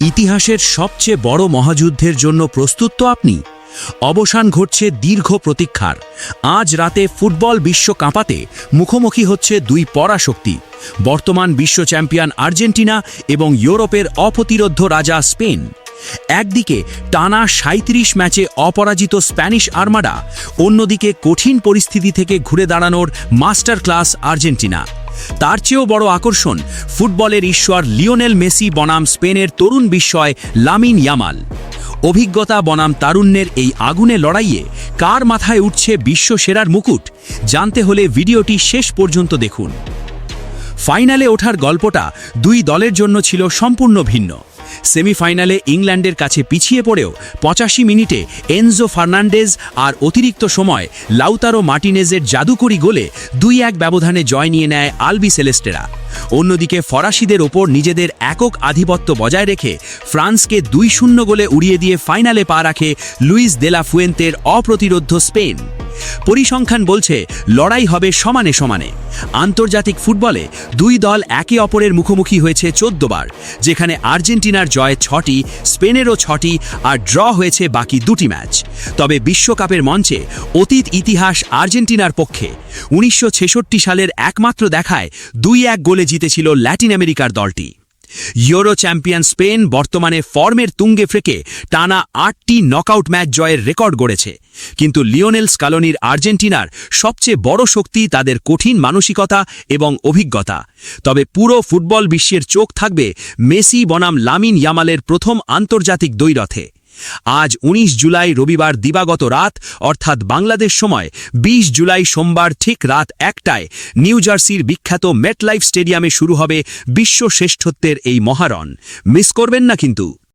ইতিহাসের সবচেয়ে বড় মহাযুদ্ধের জন্য প্রস্তুত তো আপনি? অবসান ঘটছে দীর্ঘ প্রতীক্ষার। আজ রাতে ফুটবল বিশ্ব কাঁপাতে মুখোমুখি হচ্ছে দুই পরাশক্তি, বর্তমান বিশ্ব চ্যাম্পিয়ন আর্জেন্টিনা এবং ইউরোপের অপ্রতিরোধ্য রাজা স্পেন। একদিকে টানা ৩৭ ম্যাচে অপরাজিত স্প্যানিশ আর্মাডা, অন্যদিকে কঠিন পরিস্থিতি থেকে ঘুরে দাঁড়ানোর মাস্টার ক্লাস আর্জেন্টিনা। তার চেয়েও বড় আকর্ষণ ফুটবলের ঈশ্বর লিওনেল মেসি বনাম স্পেনের তরুণ বিস্ময় লামিন ইয়ামাল। অভিজ্ঞতা বনাম তারুণ্যের এই আগুনে লড়াইয়ে কার মাথায় উঠছে বিশ্ব সেরার মুকুট? জানতে হলে ভিডিওটি শেষ পর্যন্ত দেখুন। ফাইনালে ওঠার গল্পটা দুই দলের জন্য ছিল সম্পূর্ণ ভিন্ন। সেমিফাইনালে ইংল্যান্ডের কাছে পিছিয়ে পড়েও ৮৫ মিনিটে এনজো ফার্নান্ডেজ আর অতিরিক্ত সময় লাউতারো মার্টিনেজের জাদুকরি গোলে ২-১ ব্যবধানে জয় নিয়ে নেয় আলবি সেলেস্টেরা। অন্যদিকে ফরাসিদের ওপর নিজেদের একক আধিপত্য বজায় রেখে ফ্রান্সকে ২-০ গোলে উড়িয়ে দিয়ে ফাইনালে পা রাখে লুইস দে লা ফুয়েন্তের অপ্রতিরোধ্য স্পেন। পরিসংখ্যান বলছে লড়াই হবে সমানে সমানে। আন্তর্জাতিক ফুটবলে দুই দল একে অপরের মুখোমুখি হয়েছে ১৪ বার, যেখানে আর্জেন্টিনার জয় ৬টি, স্পেনেরও ৬টি, আর ড্র হয়েছে বাকি ২টি ম্যাচ। তবে বিশ্বকাপের মঞ্চে অতীত ইতিহাস আর্জেন্টিনার পক্ষে। ১৯৬৬ সালের একমাত্র দেখায় ২-১ গোলে জিতেছিল ল্যাটিন আমেরিকার দলটি। ইউরো চ্যাম্পিয়ন স্পেন বর্তমানে ফর্মের তুঙ্গে ফ্রেকে টানা ৮টি নকআউট ম্যাচ জয়ের রেকর্ড গড়েছে। কিন্তু লিওনেল স্কালোনির আর্জেন্টিনার সবচেয়ে বড় শক্তি তাদের কঠিন মানসিকতা এবং অভিজ্ঞতা। তবে পুরো ফুটবল বিশ্বের চোখ থাকবে মেসি বনাম লামিন ইয়ামালের প্রথম আন্তর্জাতিক দ্বৈরথে। আজ ১৯ জুলাই রবিবার দিবাগত রাত, অর্থাৎ বাংলাদেশ সময় ২০ জুলাই সোমবার ঠিক রাত ১টায় নিউ জার্সির বিখ্যাত মেটলাইফ স্টেডিয়ামে শুরু হবে বিশ্ব শ্রেষ্ঠত্বের এই মহারণ। মিস করবেন না কিন্তু।